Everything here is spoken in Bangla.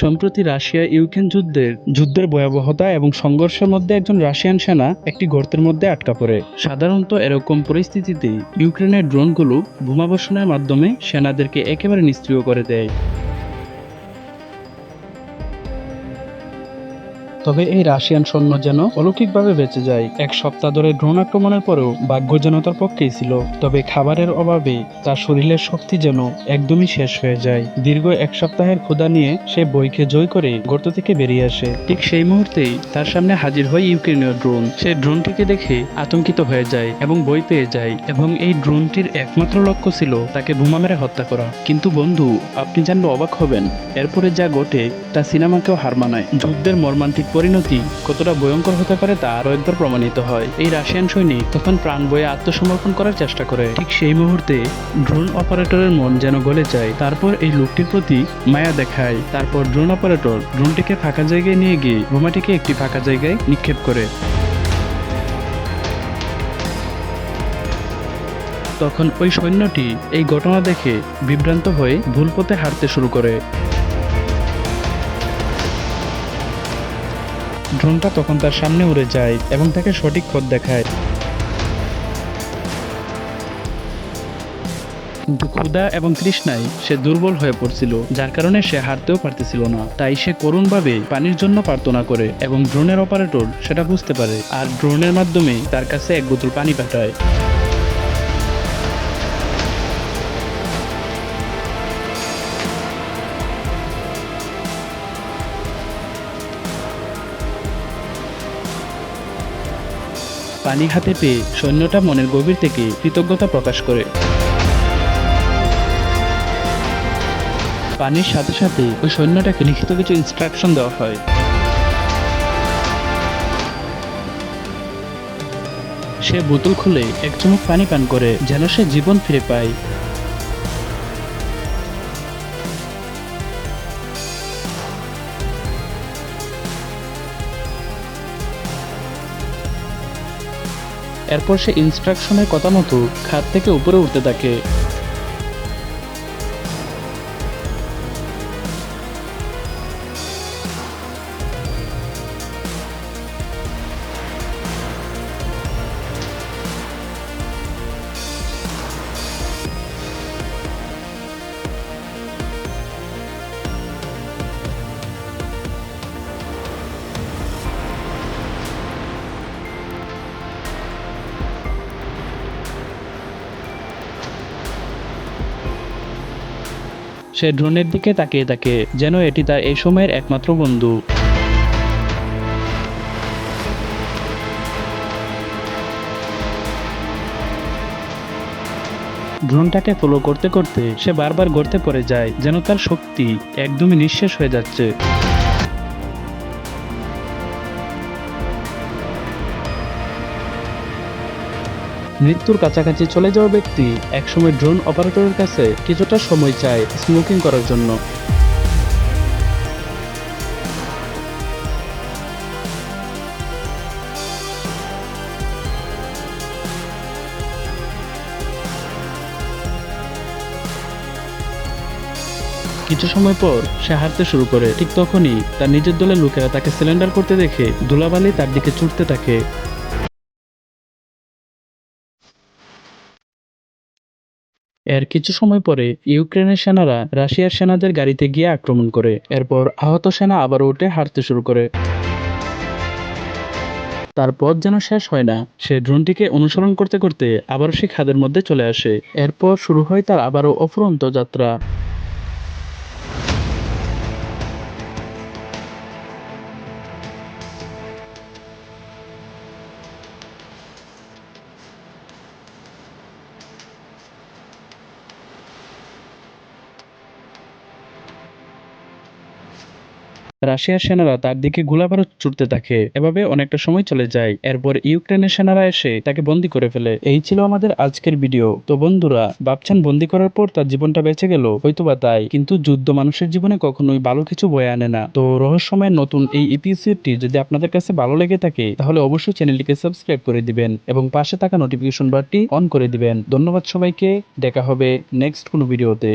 সম্প্রতি রাশিয়া ইউক্রেন যুদ্ধের ভয়াবহতা এবং সংঘর্ষের মধ্যে একজন রাশিয়ান সেনা একটি গর্তের মধ্যে আটকা পড়ে। সাধারণত এরকম পরিস্থিতিতে ইউক্রেনের ড্রোনগুলো বোমাবর্ষণের মাধ্যমে সেনাদেরকে একেবারে নিষ্ক্রিয় করে দেয়। তবে এই রাশিয়ান সৈন্য যেন অলৌকিকভাবে বেঁচে যায়। এক সপ্তাহ ধরে ড্রোন আক্রমণের পরেও ভাগ্য যেন তার পক্ষেই ছিল। তবে খাবারের অভাবে তার শরীরের শক্তি যেন একদমই শেষ হয়ে যায়। দীর্ঘ এক সপ্তাহের ক্ষুধা নিয়ে সে বইকে জয় করে গর্ত থেকে বেরিয়ে আসে। ঠিক সেই মুহূর্তেই তার সামনে হাজির হয় ইউক্রেনীয় ড্রোন। সে ড্রোনটিকে দেখে আতঙ্কিত হয়ে যায় এবং ভয় পেয়ে যায়, এবং এই ড্রোনটির একমাত্র লক্ষ্য ছিল তাকে বোমা মেরে হত্যা করা। কিন্তু বন্ধু, আপনি জানলে অবাক হবেন, এরপরে যা ঘটে তা সিনেমাকেও হার মানায়। যুদ্ধের মর্মান্তিক পরিণতি কতটা ভয়ঙ্কর হতে পারে তা আরো একবার প্রমাণিত হয়। এই রাশিয়ান সৈনিক তখন প্রাণ বয়ে আত্মসমর্পণ করার চেষ্টা করে। ঠিক সেই মুহূর্তে ড্রোন অপারেটরের মন যেন গলে যায়। তারপর এই লোকটির প্রতি মায়া দেখায়। তারপর ড্রোন অপারেটর ড্রোনটিকে ফাঁকা জায়গায় নিয়ে গিয়ে বোমাটিকে একটি ফাঁকা জায়গায় নিক্ষেপ করে। তখন ওই সৈন্যটি এই ঘটনা দেখে বিভ্রান্ত হয়ে ভুল পথে হাঁটতে শুরু করে। ড্রোনটা তখন তার সামনে উড়ে যায় এবং তাকে সঠিক পথ দেখায়। কিন্তু ক্ষুধা এবং তৃষ্ণায় সে দুর্বল হয়ে পড়ছিল, যার কারণে সে হারতেও পারতেছিল না। তাই সে করুণভাবে পানির জন্য প্রার্থনা করে এবং ড্রোনের অপারেটর সেটা বুঝতে পারে আর ড্রোনের মাধ্যমে তার কাছে এক বোতল পানি পাঠায়। পানি হাতে পেয়ে সৈন্যটা মনের গভীর থেকে কৃতজ্ঞতা প্রকাশ করে। পানির সাথে সাথে ওই সৈন্যটাকে লিখিত কিছু ইনস্ট্রাকশন দেওয়া হয়। সে বোতল খুলে এক চুমুক পানি পান করে যেন সে জীবন ফিরে পায়। এরপর সে ইনস্ট্রাকশনের কথা মতো খাদ থেকে উপরে উঠতে থাকে। সে ড্রোনের দিকে তাকিয়ে থাকে যেন এটি তার এই সময়ের একমাত্র বন্ধু। ড্রোনটাকে ফলো করতে করতে সে বারবার গর্তে পড়ে যায়, যেন তার শক্তি একদমই নিঃশেষ হয়ে যাচ্ছে। মৃত্যুর কাছাকাছি চলে যাওয়া ব্যক্তি একসময় ড্রোন অপারেটরের কাছে কিছুটা সময় চায় স্মোকিং করার জন্য। কিছু সময় পর সে হাঁটতে শুরু করে। ঠিক তখনই তার নিজের দলের লোকেরা তাকে সিলিন্ডার করতে দেখে ধুলাবালি তার দিকে ছুটতে থাকে। এর কিছু সময় পরে ইউক্রেনের সেনারা রাশিয়ার সেনাদের গাড়িতে গিয়ে আক্রমণ করে। এরপর আহত সেনা আবারও উঠে হাঁটতে শুরু করে। তার পথ যেন শেষ হয় না। সে ড্রোনটিকে অনুসরণ করতে করতে আবারও সে খাদের মধ্যে চলে আসে। এরপর শুরু হয় তার আবারও অফুরন্ত যাত্রা। রাশিয়ার সেনারা তার দিকে গোলাবারুদ ছুটতে থাকে। এভাবে অনেকটা সময় চলে যায়। এরপর ইউক্রেনের সেনারা এসে তাকে বন্দী করে ফেলে। এই ছিল আমাদের আজকের ভিডিও। তো বন্ধুরা, ভাবছেন বন্দী করার পর তার জীবনটা বেঁচে গেল? হয়তোবা তাই, কিন্তু যুদ্ধ মানুষের জীবনে কখনোই ভালো কিছু বয়ে আনে না। তো রহস্যময় নতুন এই এপিসোডটি যদি আপনাদের কাছে ভালো লেগে থাকে তাহলে অবশ্যই চ্যানেলটিকে সাবস্ক্রাইব করে দিবেন এবং পাশে থাকা নোটিফিকেশন বারটি অন করে দিবেন। ধন্যবাদ সবাইকে। দেখা হবে নেক্সট কোনো ভিডিওতে।